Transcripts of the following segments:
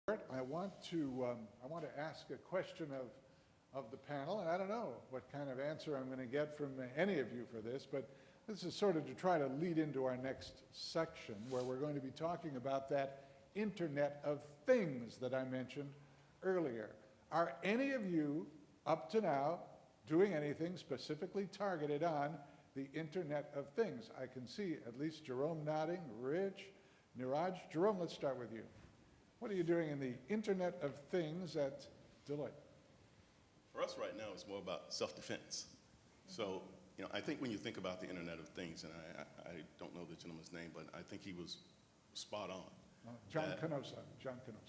I want to ask a question of the panel, and I don't know what kind of answer I'm going to get from any of you for this, but this is sort of to try to lead into our next section where we're going to be talking about that Internet of Things that I mentioned earlier. Are any of you up to now doing anything specifically targeted on the Internet of Things? I can see at least Jerome nodding, Rich, Niraj. Jerome, let's start with you. What are you doing in the Internet of Things at Deloitte? For us right now, it's more about self-defense. So, I think when you think about the Internet of Things, and I don't know the gentleman's name, but I think he was spot on. John Canosa.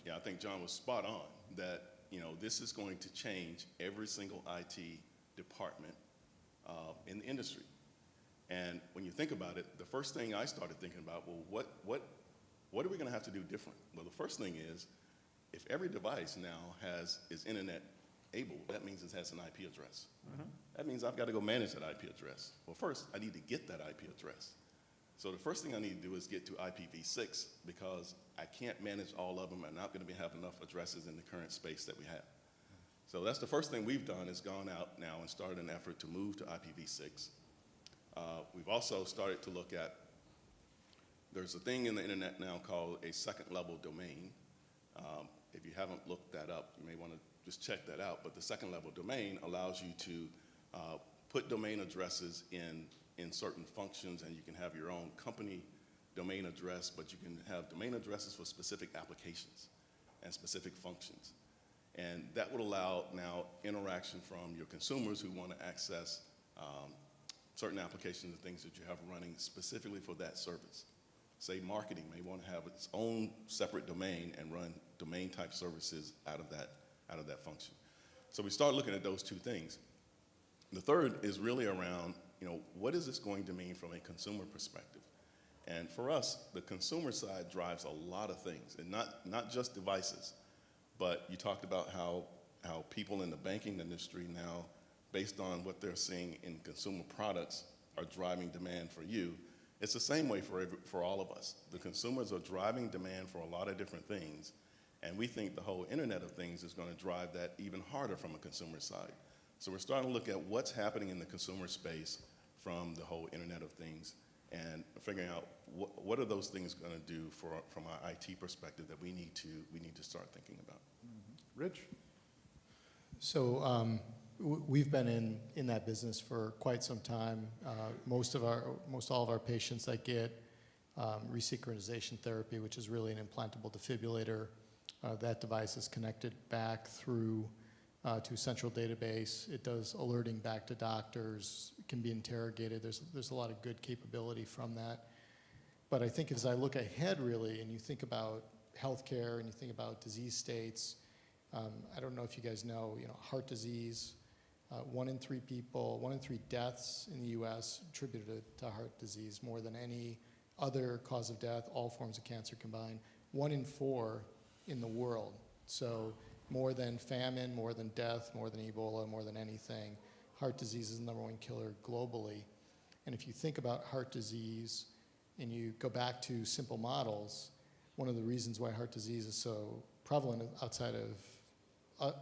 Yeah, I think John was spot on that, this is going to change every single IT department in the industry. And when you think about it, the first thing I started thinking about, well, what are we going to have to do different? Well, the first thing is, if every device now is internet able, that means it has an IP address. That means I've got to go manage that IP address. Well, first, I need to get that IP address. So the first thing I need to do is get to IPv6 because I can't manage all of them. I'm not going to have enough addresses in the current space that we have. So that's the first thing we've done is gone out now and started an effort to move to IPv6. We've also started to look at, there's a thing in the internet now called a second level domain. If you haven't looked that up, you may want to just check that out. But the second level domain allows you to put domain addresses in certain functions, and you can have your own company domain address, but you can have domain addresses for specific applications and specific functions. And that would allow now interaction from your consumers who want to access certain applications and things that you have running specifically for that service. Say marketing may want to have its own separate domain and run domain type services out of that function. So we start looking at those two things. The third is really around, what is this going to mean from a consumer perspective? And for us, the consumer side drives a lot of things, and not just devices, but you talked about how people in the banking industry now, based on what they're seeing in consumer products, are driving demand for you. It's the same way for all of us. The consumers are driving demand for a lot of different things, and we think the whole Internet of Things is going to drive that even harder from a consumer side. So we're starting to look at what's happening in the consumer space from the whole Internet of Things and figuring out what are those things going to do from our IT perspective that we need to start thinking about. Rich? So we've been in that business for quite some time. Most all of our patients that get resynchronization therapy, which is really an implantable defibrillator, that device is connected back through to a central database. It does alerting back to doctors. It can be interrogated. There's a lot of good capability from that. But I think as I look ahead, really, and you think about healthcare and you think about disease states, I don't know if you guys know, heart disease. 1 in 3 deaths in the U.S. attributed to heart disease, more than any other cause of death, all forms of cancer combined. 1 in 4 in the world. So more than famine, more than death, more than Ebola, more than anything. Heart disease is the #1 killer globally. And if you think about heart disease and you go back to simple models, one of the reasons why heart disease is so prevalent outside of,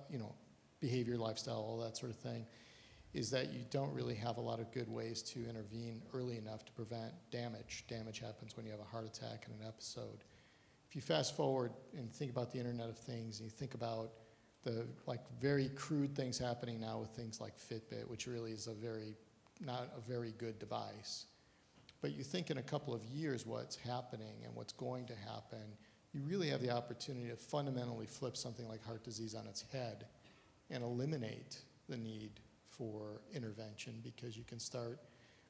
behavior, lifestyle, all that sort of thing, is that you don't really have a lot of good ways to intervene early enough to prevent damage. Damage happens when you have a heart attack in an episode. If you fast forward and think about the Internet of Things, and you think about the very crude things happening now with things like Fitbit, which really is not a very good device. But you think in a couple of years what's happening and what's going to happen, you really have the opportunity to fundamentally flip something like heart disease on its head and eliminate the need for intervention because you can start,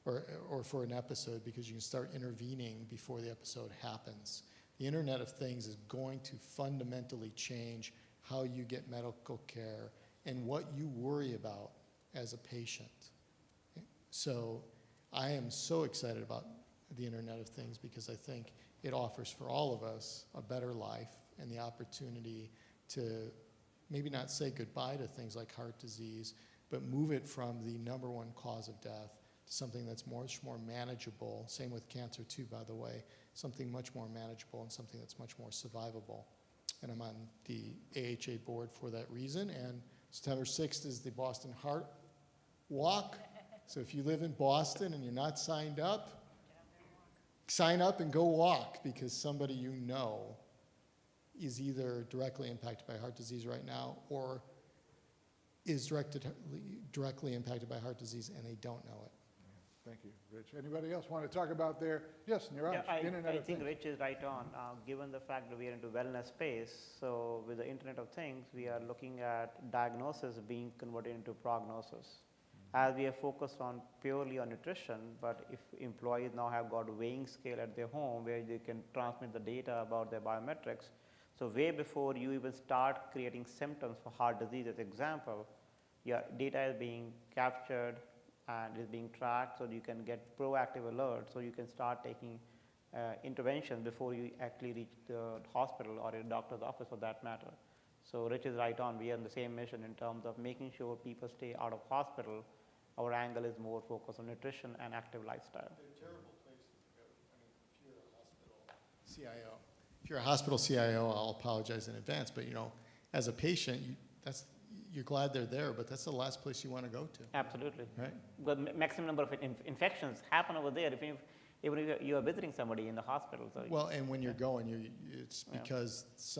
or for an episode, because you can start intervening before the episode happens. The Internet of Things is going to fundamentally change how you get medical care and what you worry about as a patient. So I am so excited about the Internet of Things because I think it offers for all of us a better life and the opportunity to maybe not say goodbye to things like heart disease, but move it from the #1 cause of death to something that's much more manageable. Same with cancer too, by the way, something much more manageable and something that's much more survivable. and I'm on the AHA board for that reason. And September 6th is the Boston Heart Walk. So if you live in Boston and you're not signed up, sign up and go walk, because somebody you know is either directly impacted by heart disease right now or is directly impacted by heart disease and they don't know it. Thank you, Rich. Anybody else want to talk about their, yes, Niraj, Yeah, Internet I of think Things. Rich is right on. Given the fact that we are into wellness space, so with the Internet of Things, we are looking at diagnosis being converted into prognosis. As we are focused on purely on nutrition, but if employees now have got a weighing scale at their home where they can transmit the data about their biometrics, so way before you even start creating symptoms for heart disease, as example, your data is being captured and is being tracked, so you can get proactive alerts, so you can start taking interventions before you actually reach the hospital or a doctor's office for that matter. So Rich is right on. We are on the same mission in terms of making sure people stay out of hospital. Our angle is more focused on nutrition and active lifestyle. They're terrible places to go. I mean, if you're a hospital CIO, if you're a hospital CIO, I'll apologize in advance, but you know, as a patient, you're glad they're there, but that's the last place you want to go to. Absolutely. Right? But maximum number of infections happen over there even if you are visiting somebody in the hospital. So Well, and when you're going, it's Yeah. because some